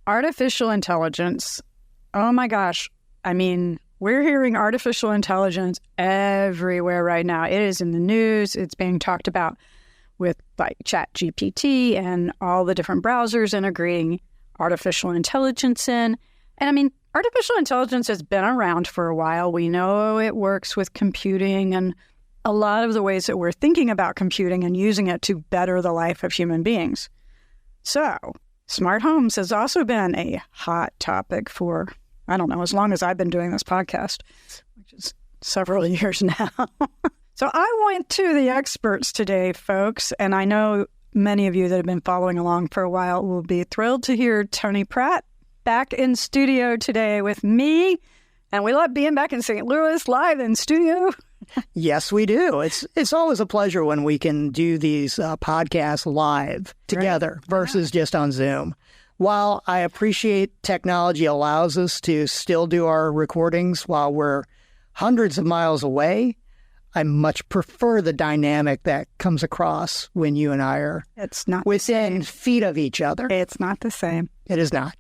artificial intelligence. Oh my gosh. I mean, we're hearing artificial intelligence everywhere right now. It is in the news. It's being talked about with like ChatGPT and all the different browsers integrating artificial intelligence in. And I mean, artificial intelligence has been around for a while. We know it works with computing and a lot of the ways that we're thinking about computing and using it to better the life of human beings. So, smart homes has also been a hot topic for, I don't know, as long as I've been doing this podcast, which is several years now. So I went to the experts today, folks, and I know many of you that have been following along for a while will be thrilled to hear Tony Pratt back in studio today with me. And we love being back in St. Louis live in studio. Yes, we do. It's always a pleasure when we can do these podcasts live together versus just on Zoom. While I appreciate technology allows us to still do our recordings while we're hundreds of miles away, I much prefer the dynamic that comes across when you and I are within feet of each other. It's not the same. It is not.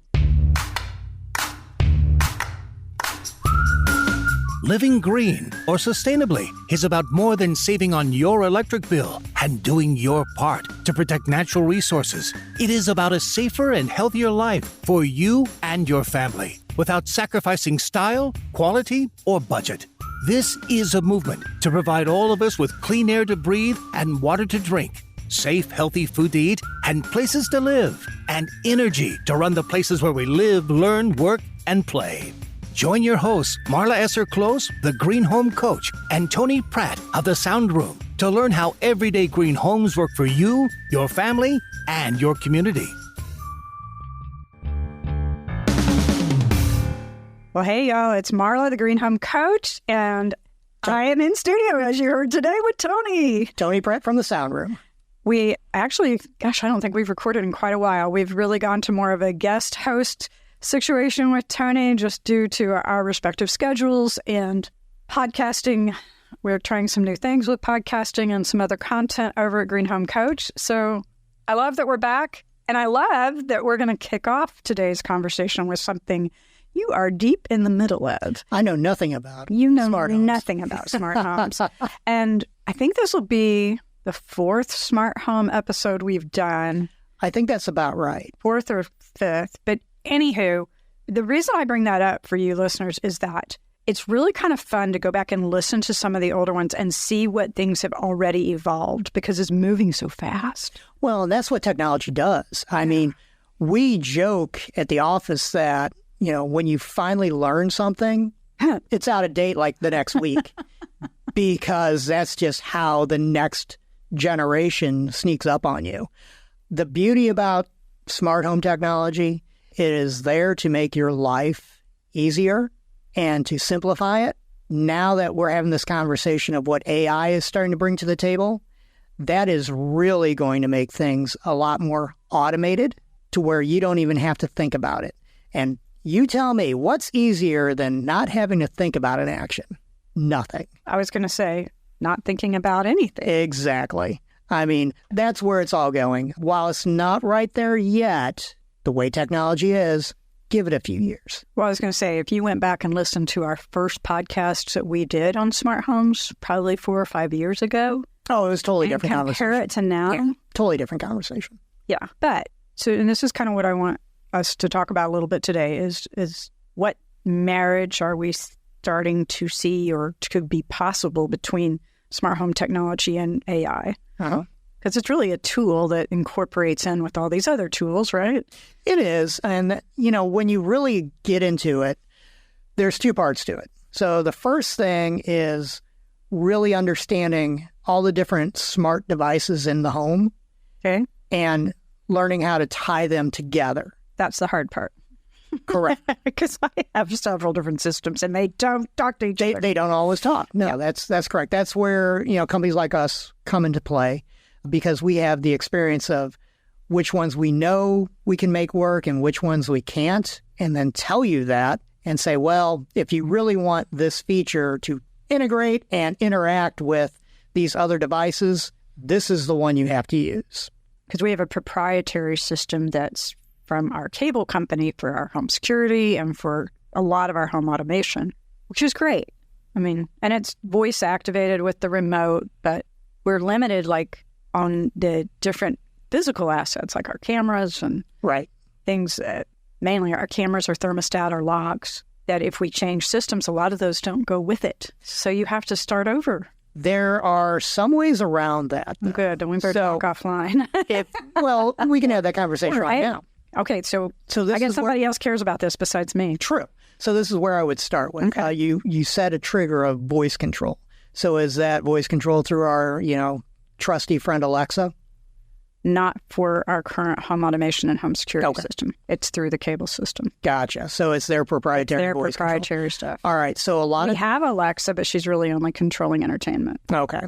Living green or sustainably is about more than saving on your electric bill and doing your part to protect natural resources. It is about a safer and healthier life for you and your family without sacrificing style, quality, or budget. This is a movement to provide all of us with clean air to breathe and water to drink, safe, healthy food to eat, and places to live, and energy to run the places where we live, learn, work, and play. Join your hosts, Marla Esser-Close, the Green Home Coach, and Tony Pratt of the Sound Room to learn how everyday green homes work for you, your family, and your community. Well, hey, y'all, it's Marla, the Green Home Coach, and I am in studio, as you heard today, with Tony. Tony Pratt from the Sound Room. We actually, I don't think we've recorded in quite a while. We've really gone to more of a guest host situation with Tony just due to our respective schedules and podcasting. We're trying some new things with podcasting and some other content over at Green Home Coach. So I love that we're back, and I love that we're going to kick off today's conversation with something you are deep in the middle of. I know nothing about You know smart homes. nothing about smart homes. And I think this will be the fourth smart home episode we've done. I think that's about right. Fourth or fifth. But anywho, the reason I bring that up for you listeners is that it's really kind of fun to go back and listen to some of the older ones and see what things have already evolved because it's moving so fast. Well, and that's what technology does. I mean, we joke at the office that, you know, when you finally learn something, it's out of date like the next week because that's just how the next generation sneaks up on you. The beauty about smart home technology, it is there to make your life easier and to simplify it. Now that we're having this conversation of what AI is starting to bring to the table, that is really going to make things a lot more automated to where you don't even have to think about it. And you tell me, what's easier than not having to think about an action? Nothing. I was going to say, not thinking about anything. Exactly. I mean, that's where it's all going. While it's not right there yet, the way technology is, give it a few years. Well, I was going to say, if you went back and listened to our first podcasts that we did on smart homes, probably 4 or 5 years ago. Oh, it was totally different conversation. Compare it to now. Yeah, totally different conversation. Yeah. But, and this is kind of what I want us to talk about a little bit today is what marriage are we starting to see or could be possible between smart home technology and AI? Because it's really a tool that incorporates in with all these other tools, right? It is. And, you know, when you really get into it, there's two parts to it. So the first thing is really understanding all the different smart devices in the home. Okay. And learning how to tie them together. That's the hard part. Correct. Because I have several different systems and they don't talk to each other. They don't always talk. No, that's correct. That's where, you know, companies like us come into play because we have the experience of which ones we know we can make work and which ones we can't, and then tell you that and say, well, if you really want this feature to integrate and interact with these other devices, this is the one you have to use. Because we have a proprietary system that's from our cable company for our home security and for a lot of our home automation, which is great. I mean, and it's voice activated with the remote, but we're limited like on the different physical assets like our cameras and things that mainly our cameras, our thermostat, our locks, that if we change systems, a lot of those don't go with it. So you have to start over. There are some ways around that. Good. And we better talk offline. Well, we can have that conversation right now. Okay. So this I guess somebody else cares about this besides me. True. So this is where I would start with. Okay. You set a trigger of voice control. So is that voice control through our, trusty friend Alexa? Not for our current home automation and home security system. It's through the cable system. Gotcha. So it's their proprietary voice proprietary control. stuff. All right. So we have Alexa, but she's really only controlling entertainment. Okay.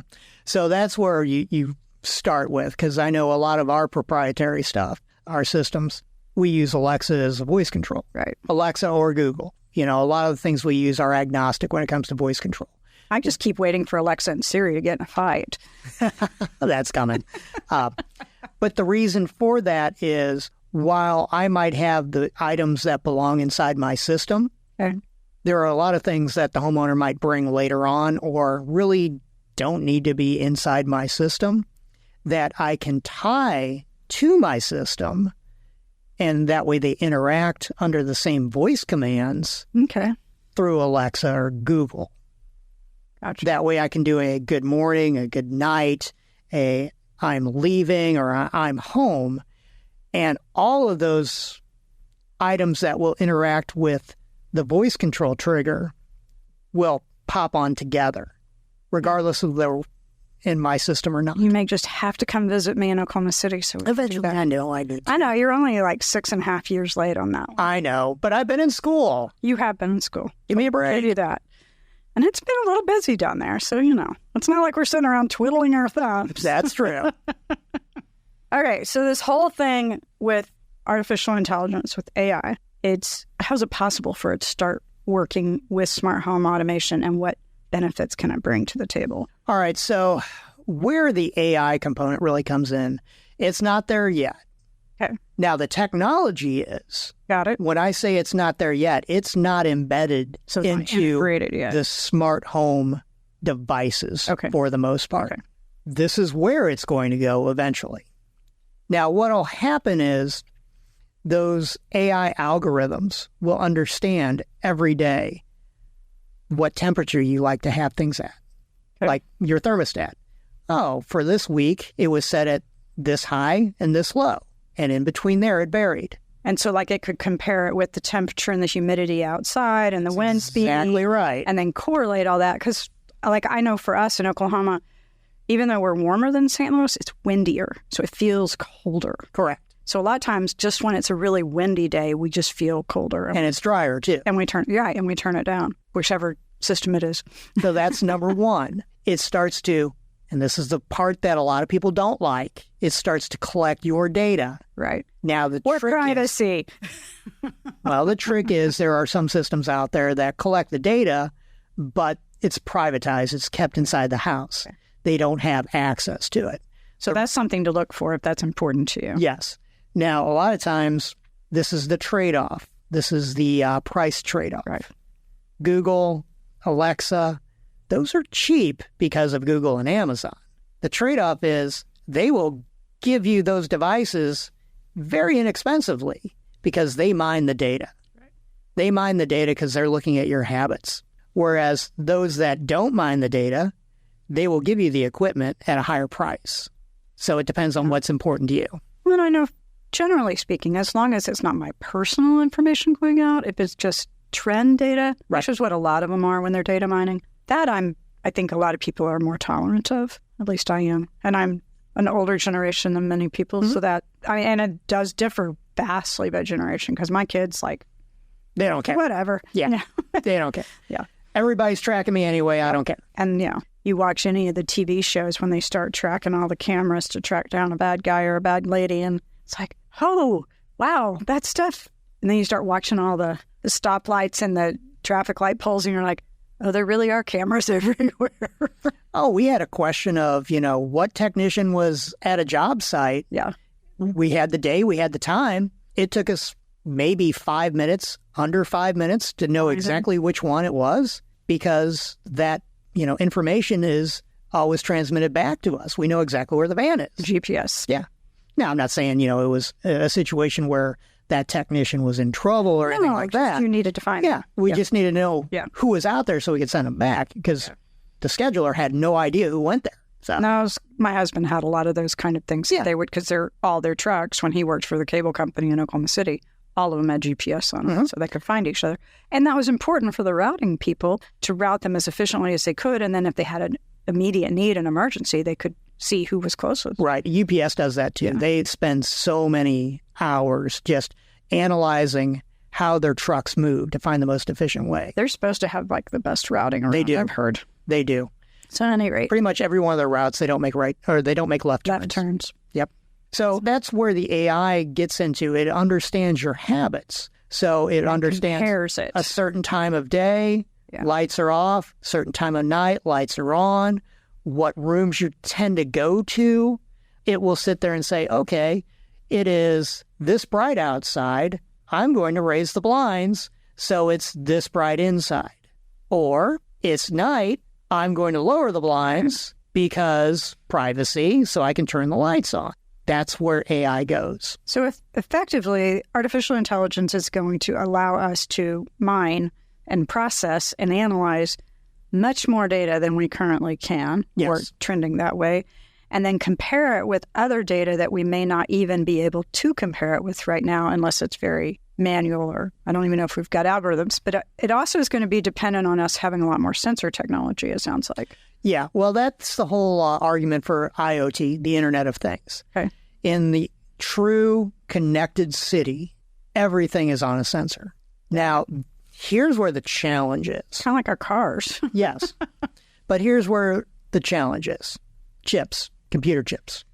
So that's where you start with, because I know a lot of our proprietary stuff, our systems, we use Alexa as a voice control. Right. Alexa or Google. A lot of the things we use are agnostic when it comes to voice control. I just keep waiting for Alexa and Siri to get in a fight. That's coming. But the reason for that is while I might have the items that belong inside my system, there are a lot of things that the homeowner might bring later on or really don't need to be inside my system that I can tie to my system, and that way they interact under the same voice commands through Alexa or Google. Gotcha. That way I can do a good morning, a good night, a I'm leaving, or I'm home. And all of those items that will interact with the voice control trigger will pop on together, regardless of they're in my system or not. You may just have to come visit me in Oklahoma City. So eventually, I know I do. I know, you're only like 6.5 years late on that one. I know, but I've been in school. You have been in school. Give me a break. I do that. And it's been a little busy down there, so, it's not like we're sitting around twiddling our thumbs. That's true. Okay, so this whole thing with artificial intelligence, with AI, how's it possible for it to start working with smart home automation, and what benefits can it bring to the table? All right, so where the AI component really comes in, it's not there yet. Okay. Now, the technology is. Got it. When I say it's not there yet, it's not embedded into the smart home devices for the most part. Okay. This is where it's going to go eventually. Now, what will happen is those AI algorithms will understand every day what temperature you like to have things at, like your thermostat. Oh, for this week, it was set at this high and this low. And in between there, it varied. And so, it could compare it with the temperature and the humidity outside and the wind speed. Exactly right. And then correlate all that. Because, I know for us in Oklahoma, even though we're warmer than St. Louis, it's windier. So it feels colder. Correct. So a lot of times, just when it's a really windy day, we just feel colder. And it's drier, too. And we turn it down, whichever system it is. So that's number one. It starts to, and this is the part that a lot of people don't like, it starts to collect your data. Right. Now, the We're trick privacy. Well, the trick is there are some systems out there that collect the data, but it's privatized. It's kept inside the house. Okay. They don't have access to it. So that's something to look for if that's important to you. Yes. Now, a lot of times, this is the trade-off. This is the price trade-off. Right. Google, Alexa, those are cheap because of Google and Amazon. The trade-off is they will give you those devices very inexpensively because they mine the data. Right. They mine the data because they're looking at your habits. Whereas those that don't mine the data, they will give you the equipment at a higher price. So it depends on what's important to you. Well, I know, generally speaking, as long as it's not my personal information going out, if it's just trend data, which is what a lot of them are when they're data mining, that I think a lot of people are more tolerant of. At least I am. And I'm an older generation than many people. So that, and it does differ vastly by generation because my kids, they don't care. Whatever. Yeah. They don't care. Yeah. Everybody's tracking me anyway. I don't care. And you watch any of the TV shows when they start tracking all the cameras to track down a bad guy or a bad lady. And it's like, oh, wow, that stuff. And then you start watching all the stoplights and the traffic light poles and you're like, oh, there really are cameras everywhere. Oh, we had a question of, what technician was at a job site. Yeah. We had the day, we had the time. it took us maybe 5 minutes, under 5 minutes to know exactly which one it was, because that, information is always transmitted back to us. We know exactly where the van is. GPS. Yeah. Now, I'm not saying, it was a situation where that technician was in trouble or anything like that. You needed to find them. We just needed to know who was out there so we could send them back, because the scheduler had no idea who went there. So. No, my husband had a lot of those kind of things. Yeah. They would, because they're all their trucks, when he worked for the cable company in Oklahoma City, all of them had GPS on them, so they could find each other. And that was important for the routing people to route them as efficiently as they could. And then if they had an immediate need, an emergency, they could see who was closest. Right. UPS does that too. Yeah. They spend so many hours just analyzing how their trucks move to find the most efficient way. They're supposed to have like the best routing around. They do. I've heard. They do. So at any rate, pretty much every one of their routes, they don't make left turns. Yep. So that's where the AI gets into. It understands your habits. So it understands a certain time of day, lights are off, certain time of night, lights are on, what rooms you tend to go to. It will sit there and say, okay, it is this bright outside. I'm going to raise the blinds so it's this bright inside. Or it's night. I'm going to lower the blinds because privacy, so I can turn the lights on. That's where AI goes. So effectively, artificial intelligence is going to allow us to mine and process and analyze much more data than we currently can. Yes. We're trending that way. And then compare it with other data that we may not even be able to compare it with right now, unless it's very manual, or I don't even know if we've got algorithms. But it also is going to be dependent on us having a lot more sensor technology, it sounds like. Yeah, well, that's the whole argument for IoT, the Internet of Things. Okay. In the true connected city, everything is on a sensor. Now, here's where the challenge is. Kind of like our cars. Yes. But here's where the challenge is. Chips, computer chips,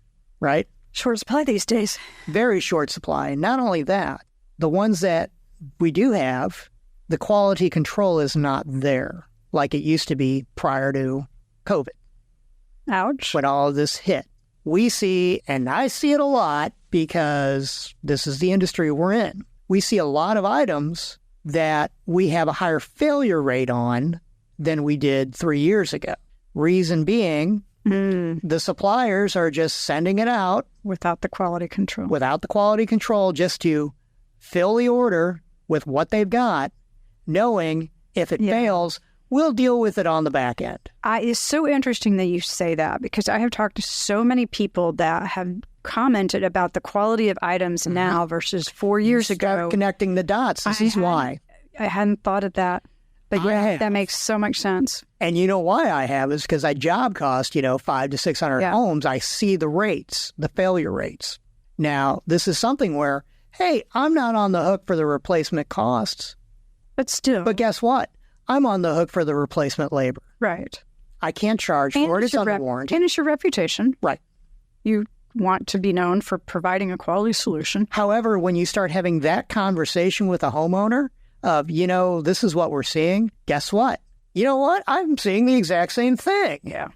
right? Short supply these days. Very short supply. And not only that, the ones that we do have, the quality control is not there like it used to be prior to COVID. Ouch. When all of this hit. We see, and I see it a lot because this is the industry we're in, we see a lot of items that we have a higher failure rate on than we did 3 years ago. Reason being, the suppliers are just sending it out. Without the quality control. Without the quality control, just to fill the order with what they've got, knowing if it fails, we'll deal with it on the back end. It's so interesting that you say that, because I have talked to so many people that have commented about the quality of items now versus 4 years ago. Connecting the dots. This is why. I hadn't thought of that. But that makes so much sense. And you know why I have is because I job cost, 500 to 600 homes. I see the rates, the failure rates. Now, this is something where, hey, I'm not on the hook for the replacement costs. But still. But guess what? I'm on the hook for the replacement labor. Right. I can't charge for it. It's under warranty. And it's your reputation. Right. You want to be known for providing a quality solution. However, when you start having that conversation with a homeowner of, this is what we're seeing, guess what? You know what? I'm seeing the exact same thing. Yeah.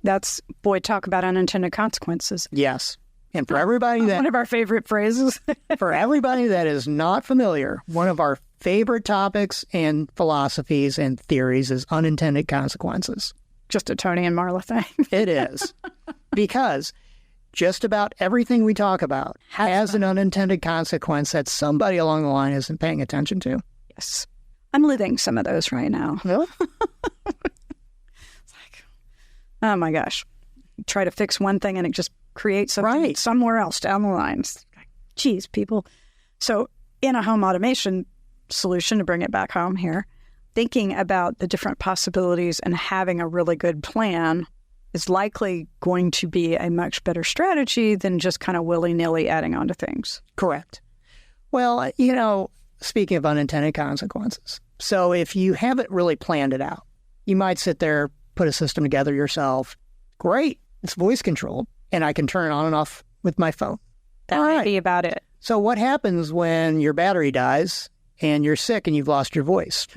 That's, talk about unintended consequences. Yes. And for everybody that... One of our favorite phrases. For everybody that is not familiar, one of our favorite topics and philosophies and theories is unintended consequences. Just a Tony and Marla thing. It is. Because just about everything we talk about has an unintended consequence that somebody along the line isn't paying attention to. Yes. I'm living some of those right now. Really? It's like, oh my gosh. Try to fix one thing and it just creates something somewhere else down the line. Geez, people. So in a home automation solution, to bring it back home here, thinking about the different possibilities and having a really good plan is likely going to be a much better strategy than just kind of willy-nilly adding on to things. Correct. Well, speaking of unintended consequences, so if you haven't really planned it out, you might sit there, put a system together yourself. Great. It's voice controlled, and I can turn it on and off with my phone. That might be about it. So what happens when your battery dies and you're sick and you've lost your voice?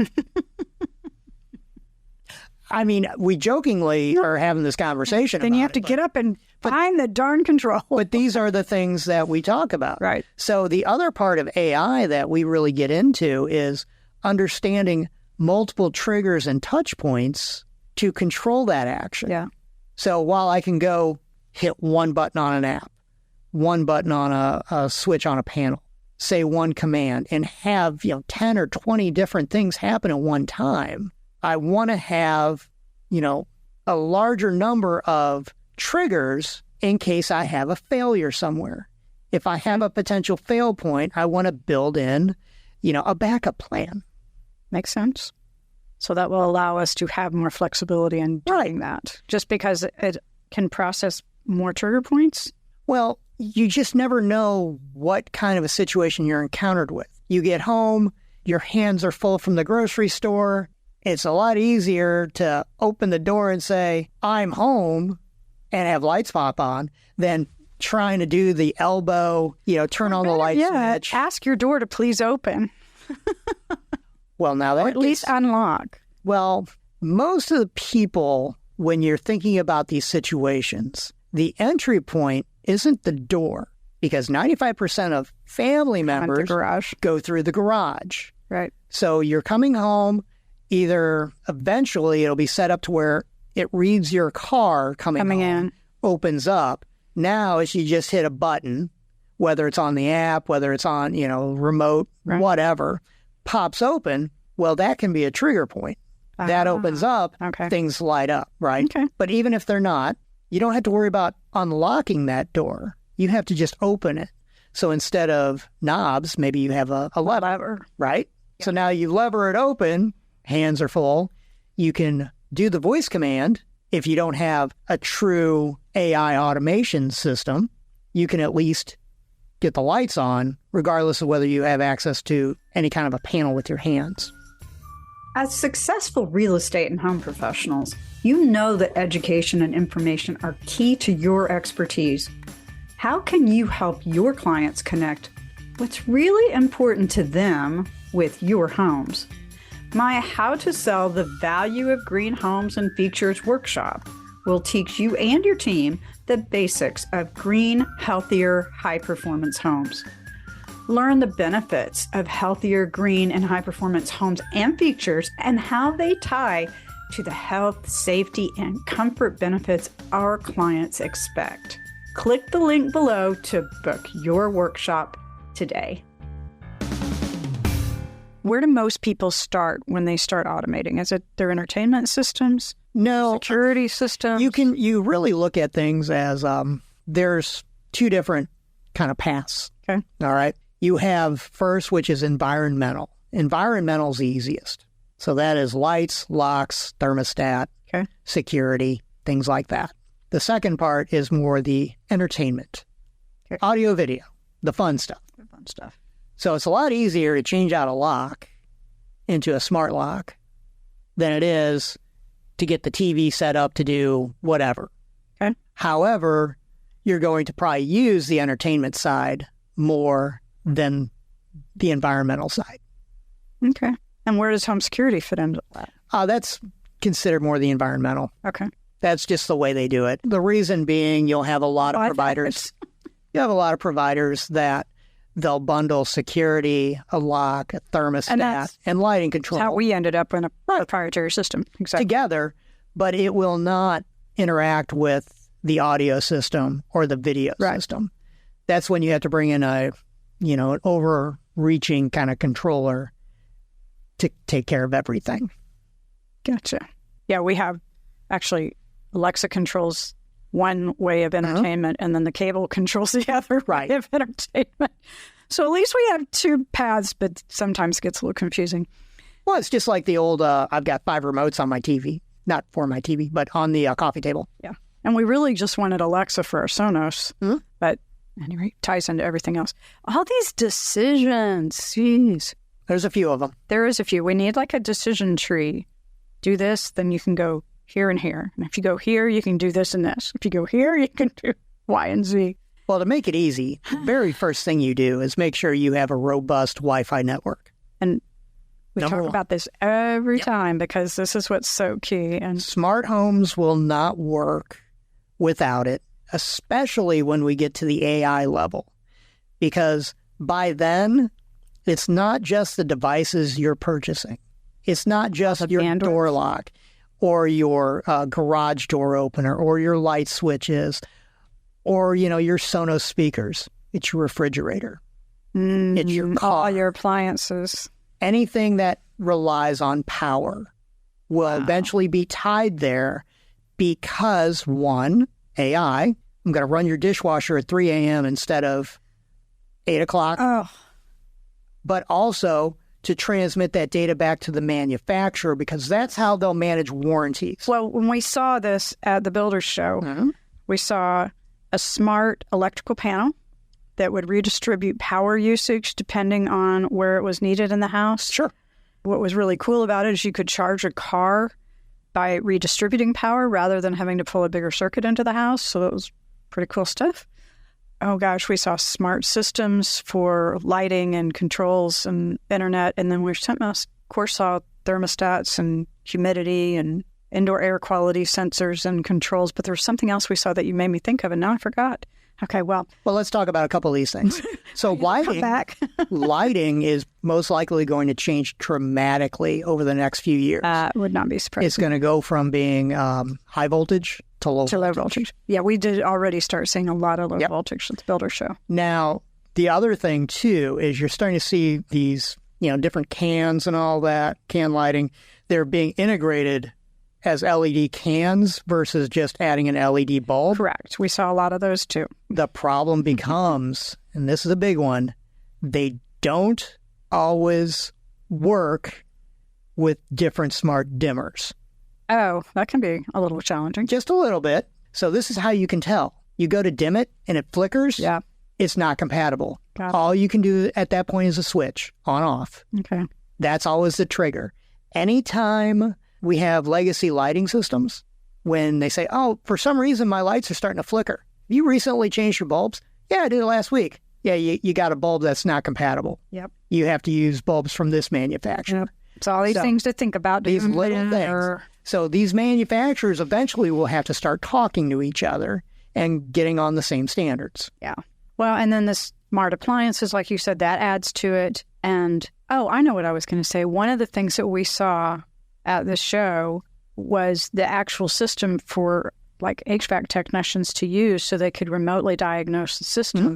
I mean, we jokingly are having this conversation Then you have to get up and Find the darn control. But these are the things that we talk about. Right. So the other part of AI that we really get into is understanding multiple triggers and touch points to control that action. Yeah. So while I can go hit one button on an app, one button on a switch on a panel, say one command, and have 10 or 20 different things happen at one time, I want to have a larger number of triggers in case I have a failure somewhere. If I have a potential fail point, I want to build in a backup plan. Makes sense. So that will allow us to have more flexibility in doing that, just because it can process more trigger points. Well, you just never know what kind of a situation you're encountered with. You get home, your hands are full from the grocery store. It's a lot easier to open the door and say, I'm home, and have lights pop on than trying to do the elbow, turn on the light switch. Ask your door to please open. Well, now that or at least unlock. Well, most of the people, when you're thinking about these situations, the entry point isn't the door, because 95% of family members go through the garage. Right. So you're coming home, either eventually it'll be set up to where it reads your car coming in, opens up. Now it's you just hit a button, whether it's on the app, whether it's on, remote, whatever, pops open. Well, that can be a trigger point. That opens up, things light up, right? Okay. But even if they're not, you don't have to worry about unlocking that door. You have to just open it. So instead of knobs, maybe you have a lever, right? Yeah. So now you lever it open, hands are full. You can do the voice command. If you don't have a true AI automation system, you can at least get the lights on, regardless of whether you have access to any kind of a panel with your hands. As successful real estate and home professionals, you know that education and information are key to your expertise. How can you help your clients connect what's really important to them with your homes? My How to Sell the Value of Green Homes and Features workshop will teach you and your team the basics of green, healthier, high-performance homes. Learn the benefits of healthier, green, and high-performance homes and features and how they tie to the health, safety, and comfort benefits our clients expect. Click the link below to book your workshop today. Where do most people start when they start automating? Is it their entertainment systems? No. Security systems? You really look at things as there's two different kind of paths. Okay. All right. You have first, which is environmental. Environmental's the easiest. So that is lights, locks, thermostat, security, things like that. The second part is more the entertainment, audio, video, the fun stuff. So it's a lot easier to change out a lock into a smart lock than it is to get the TV set up to do whatever. Okay. However, you're going to probably use the entertainment side more than the environmental side. Okay. And where does home security fit into that? That's considered more the environmental. Okay. That's just the way they do it. The reason being, you'll have a lot of providers. You have a lot of providers that they'll bundle security, a lock, a thermostat, and lighting control. That's how we ended up in a proprietary system. Exactly. Together, but it will not interact with the audio system or the video system. That's when you have to bring in an overreaching kind of controller to take care of everything. Gotcha. Yeah, we have actually Alexa controls one way of entertainment, and then the cable controls the other way of entertainment. So at least we have two paths, but sometimes it gets a little confusing. Well, it's just like the old, I've got 5 remotes on my TV, not for my TV, but on the coffee table. Yeah. And we really just wanted Alexa for our Sonos, but anyway, ties into everything else. All these decisions, jeez. There's a few of them. There is a few. We need like a decision tree. Do this, then you can go here and here. And if you go here, you can do this and this. If you go here, you can do Y and Z. Well, to make it easy, the very first thing you do is make sure you have a robust Wi-Fi network. And we talk about this every time because this is what's so key. And smart homes will not work without it, especially when we get to the AI level, because by then, it's not just the devices you're purchasing. It's not just your door lock or your garage door opener or your light switches or, your Sonos speakers. It's your refrigerator. It's your car. All your appliances. Anything that relies on power will eventually be tied there because, one, AI, I'm going to run your dishwasher at 3 a.m. instead of 8 o'clock. Oh. But also to transmit that data back to the manufacturer because that's how they'll manage warranties. Well, when we saw this at the Builders Show, we saw a smart electrical panel that would redistribute power usage depending on where it was needed in the house. Sure. What was really cool about it is you could charge a car by redistributing power rather than having to pull a bigger circuit into the house. So that was pretty cool stuff. Oh gosh, we saw smart systems for lighting and controls and internet. And then we of course saw thermostats and humidity and indoor air quality sensors and controls. But there was something else we saw that you made me think of and now I forgot. Okay, well, let's talk about a couple of these things. So lighting is most likely going to change dramatically over the next few years. Would not be surprising. It's going to go from being high voltage to low voltage. Yeah, we did already start seeing a lot of low voltage at the Builder Show. Now, the other thing, too, is you're starting to see these, different cans and all that, can lighting. They're being integrated as LED cans versus just adding an LED bulb. Correct. We saw a lot of those too. The problem becomes, and this is a big one, they don't always work with different smart dimmers. Oh, that can be a little challenging. Just a little bit. So this is how you can tell. You go to dim it and it flickers. Yeah. It's not compatible. All you can do at that point is a switch on off. Okay. That's always the trigger. Anytime we have legacy lighting systems, when they say, oh, for some reason my lights are starting to flicker. You recently changed your bulbs? Yeah, I did it last week. Yeah, you got a bulb that's not compatible. Yep. You have to use bulbs from this manufacturer. Yep. It's all these things to think about. These little things. So these manufacturers eventually will have to start talking to each other and getting on the same standards. Yeah. Well, and then the smart appliances, like you said, that adds to it. And, I know what I was going to say. One of the things that we saw at the show was the actual system for like HVAC technicians to use so they could remotely diagnose the system. Mm-hmm.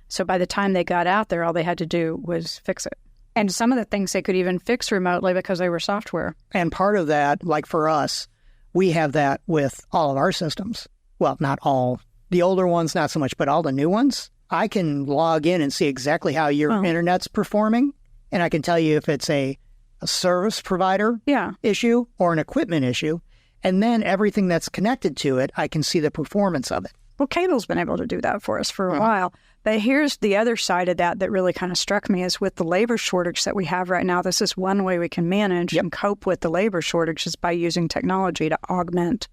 So by the time they got out there, all they had to do was fix it. And some of the things they could even fix remotely because they were software. And part of that, like for us, we have that with all of our systems. Well, not all. The older ones, not so much, but all the new ones. I can log in and see exactly how your internet's performing. And I can tell you if it's a service provider issue or an equipment issue. And then everything that's connected to it, I can see the performance of it. Well, cable's been able to do that for us for a while. But here's the other side of that really kind of struck me is with the labor shortage that we have right now, this is one way we can manage and cope with the labor shortage is by using technology to augment.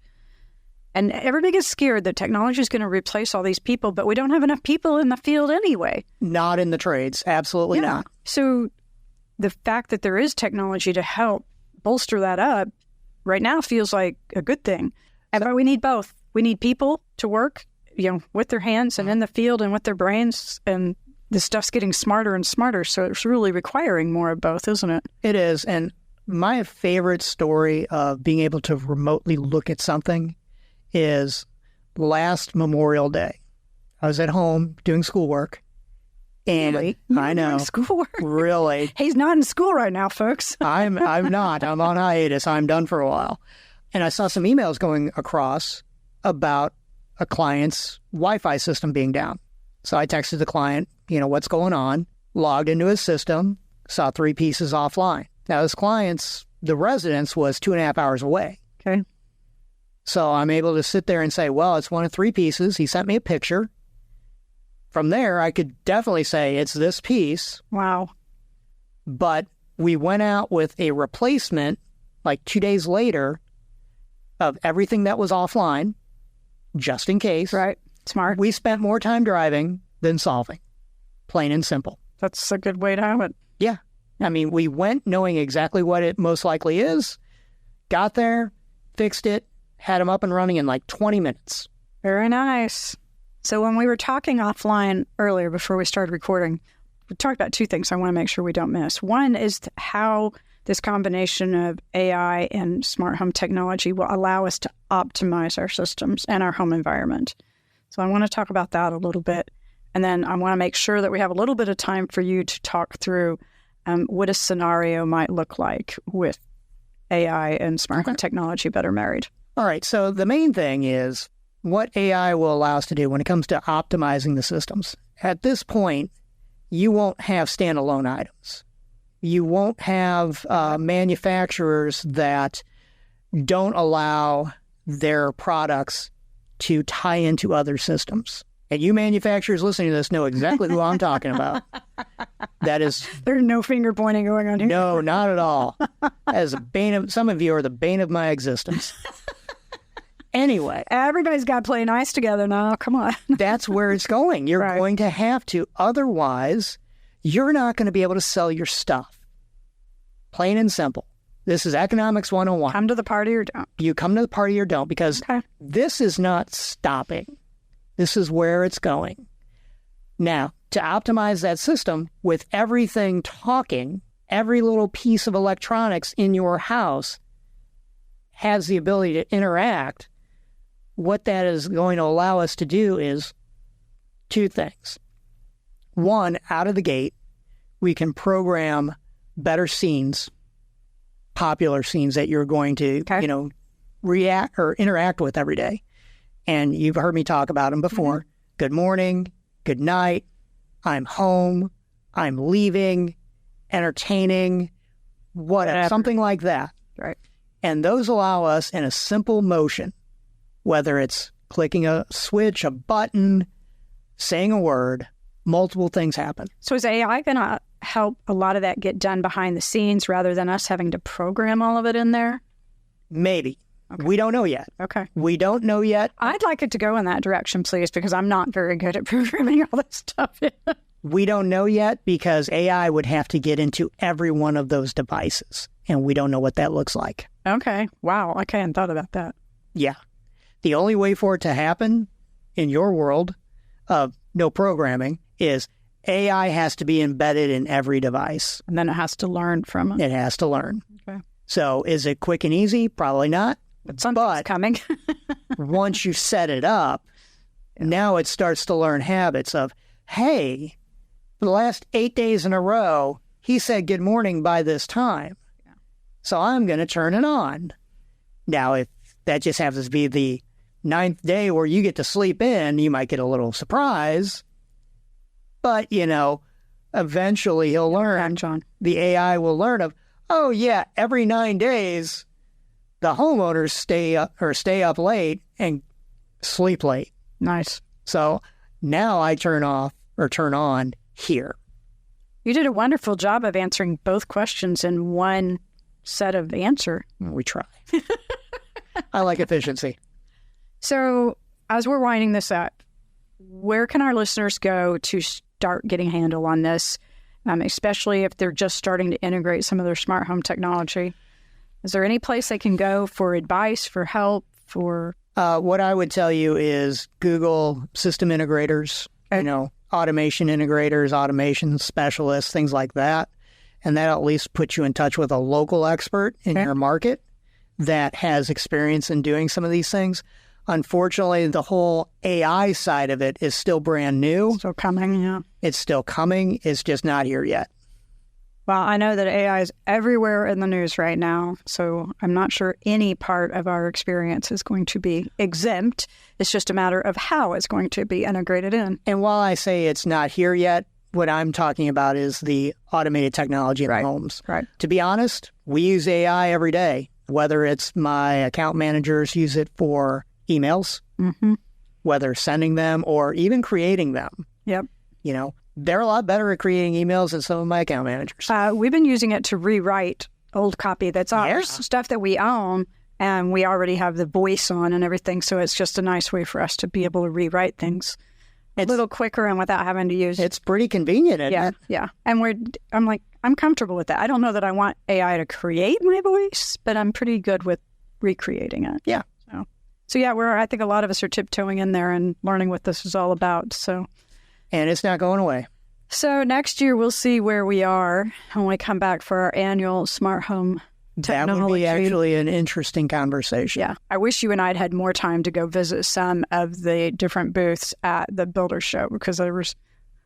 And everybody gets scared that technology is going to replace all these people, but we don't have enough people in the field anyway. Not in the trades. Absolutely not. So the fact that there is technology to help bolster that up right now feels like a good thing. But we need both. We need people to work, with their hands and in the field and with their brains. And the stuff's getting smarter and smarter. So it's really requiring more of both, isn't it? It is. And my favorite story of being able to remotely look at something is last Memorial Day. I was at home doing schoolwork. And really? I know. Schoolwork? Really. He's not in school right now, folks. I'm not. I'm on hiatus. I'm done for a while. And I saw some emails going across about a client's Wi-Fi system being down. So I texted the client, what's going on, logged into his system, saw 3 pieces offline. Now, this client's, the residence was 2.5 hours away. Okay. So I'm able to sit there and say, well, it's one of 3 pieces. He sent me a picture. From there, I could definitely say it's this piece. Wow. But we went out with a replacement like 2 days later of everything that was offline, just in case. Right. Smart. We spent more time driving than solving. Plain and simple. That's a good way to have it. Yeah. I mean, we went knowing exactly what it most likely is, got there, fixed it, had them up and running in like 20 minutes. Very nice. So when we were talking offline earlier before we started recording, we talked about two things I want to make sure we don't miss. One is how this combination of AI and smart home technology will allow us to optimize our systems and our home environment. So I want to talk about that a little bit. And then I want to make sure that we have a little bit of time for you to talk through what a scenario might look like with AI and smart home technology better married. All right. So the main thing is what AI will allow us to do when it comes to optimizing the systems. At this point, you won't have standalone items. You won't have manufacturers that don't allow their products to tie into other systems. And you manufacturers listening to this know exactly who I'm talking about. That is... There's no finger pointing going on here. No, not at all. As a bane of... Some of you are the bane of my existence. Anyway. Everybody's got to play nice together now. Come on. That's where it's going. You're going to have to. Otherwise, you're not going to be able to sell your stuff. Plain and simple. This is Economics 101. Come to the party or don't. You come to the party or don't, because this is not stopping. This is where it's going. Now, to optimize that system with everything talking, every little piece of electronics in your house has the ability to interact. What that is going to allow us to do is two things. One, out of the gate, we can program better scenes, popular scenes that you're going to, react or interact with every day. And you've heard me talk about them before. Mm-hmm. Good morning, good night, I'm home, I'm leaving, entertaining, whatever, something like that. Right. And those allow us in a simple motion, whether it's clicking a switch, a button, saying a word, multiple things happen. So is AI going to help a lot of that get done behind the scenes rather than us having to program all of it in there? Maybe. Okay. We don't know yet. Okay. We don't know yet. I'd like it to go in that direction, please, because I'm not very good at programming all this stuff in. We don't know yet because AI would have to get into every one of those devices, and we don't know what that looks like. Okay. Wow. I hadn't thought about that. Yeah. The only way for it to happen in your world of no programming is AI has to be embedded in every device. And then it has to learn from it. It has to learn. Okay. So is it quick and easy? Probably not. But something's coming. Once you set it up, now it starts to learn habits of, hey, for the last 8 days in a row, he said good morning by this time. Yeah. So I'm going to turn it on. Now, if that just happens to be the 9th day where you get to sleep in, you might get a little surprise. But, eventually he'll learn. John. The AI will learn of, oh, yeah, every 9 days, the homeowners stay up late and sleep late. Nice. So now I turn on here. You did a wonderful job of answering both questions in one set of answer. We try. I like efficiency. So as we're winding this up, where can our listeners go to start getting a handle on this, especially if they're just starting to integrate some of their smart home technology? Is there any place they can go for advice, for help, for... What I would tell you is Google system integrators, automation integrators, automation specialists, things like that. And that at least puts you in touch with a local expert in your market that has experience in doing some of these things. Unfortunately, the whole AI side of it is still brand new. Still coming, yeah. It's still coming. It's just not here yet. Well, I know that AI is everywhere in the news right now, so I'm not sure any part of our experience is going to be exempt. It's just a matter of how it's going to be integrated in. And while I say it's not here yet, what I'm talking about is the automated technology in homes. Right. To be honest, we use AI every day, whether it's my account managers use it for emails, whether sending them or even creating them. Yep. They're a lot better at creating emails than some of my account managers. We've been using it to rewrite old copy that's ours, stuff that we own, and we already have the voice on and everything, so it's just a nice way for us to be able to rewrite things a little quicker and without having to use... It's pretty convenient, isn't it? Yeah. And I'm comfortable with that. I don't know that I want AI to create my voice, but I'm pretty good with recreating it. Yeah. So yeah, I think a lot of us are tiptoeing in there and learning what this is all about. So, and it's not going away. So next year we'll see where we are when we come back for our annual Smart Home Technology. That would be actually an interesting conversation. Yeah. I wish you and I had had more time to go visit some of the different booths at the Builder Show, because there was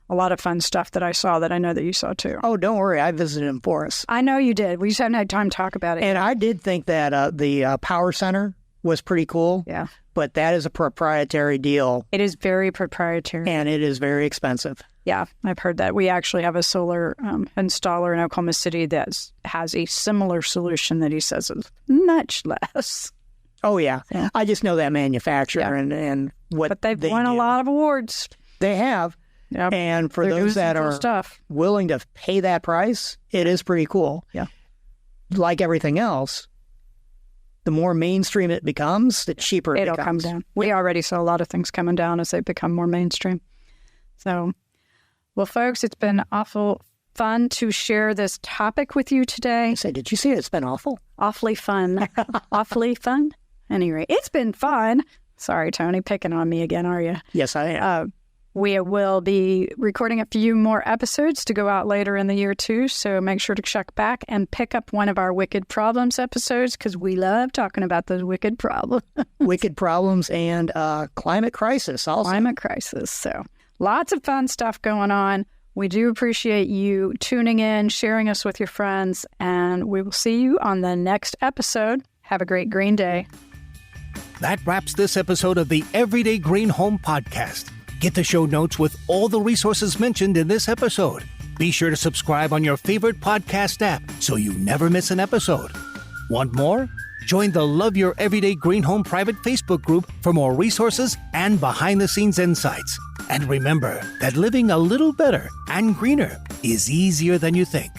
a lot of fun stuff that I saw that I know that you saw too. Oh, don't worry. I visited them for us. I know you did. We just haven't had time to talk about it. And I did think that the Power Center was pretty cool. Yeah. But that is a proprietary deal. It is very proprietary. And it is very expensive. Yeah, I've heard that. We actually have a solar installer in Oklahoma City that has a similar solution that he says is much less. Oh, yeah. I just know that manufacturer and what But they've won a lot of awards. They have. Yep. And for those that are willing to pay that price, it is pretty cool. Yeah. Like everything else, the more mainstream it becomes, the cheaper it becomes. It'll come down. We already saw a lot of things coming down as they become more mainstream. So, well, folks, it's been awful fun to share this topic with you today. Did you see it? It's been awful? Awfully fun. Awfully fun. Anyway, it's been fun. Sorry, Tony, picking on me again, are you? Yes, I am. We will be recording a few more episodes to go out later in the year, too. So make sure to check back and pick up one of our Wicked Problems episodes, because we love talking about those wicked problems. Wicked problems and climate crisis also. Climate crisis. So lots of fun stuff going on. We do appreciate you tuning in, sharing us with your friends, and we will see you on the next episode. Have a great green day. That wraps this episode of the Everyday Green Home Podcast. Get the show notes with all the resources mentioned in this episode. Be sure to subscribe on your favorite podcast app so you never miss an episode. Want more? Join the Love Your Everyday Green Home private Facebook group for more resources and behind-the-scenes insights. And remember that living a little better and greener is easier than you think.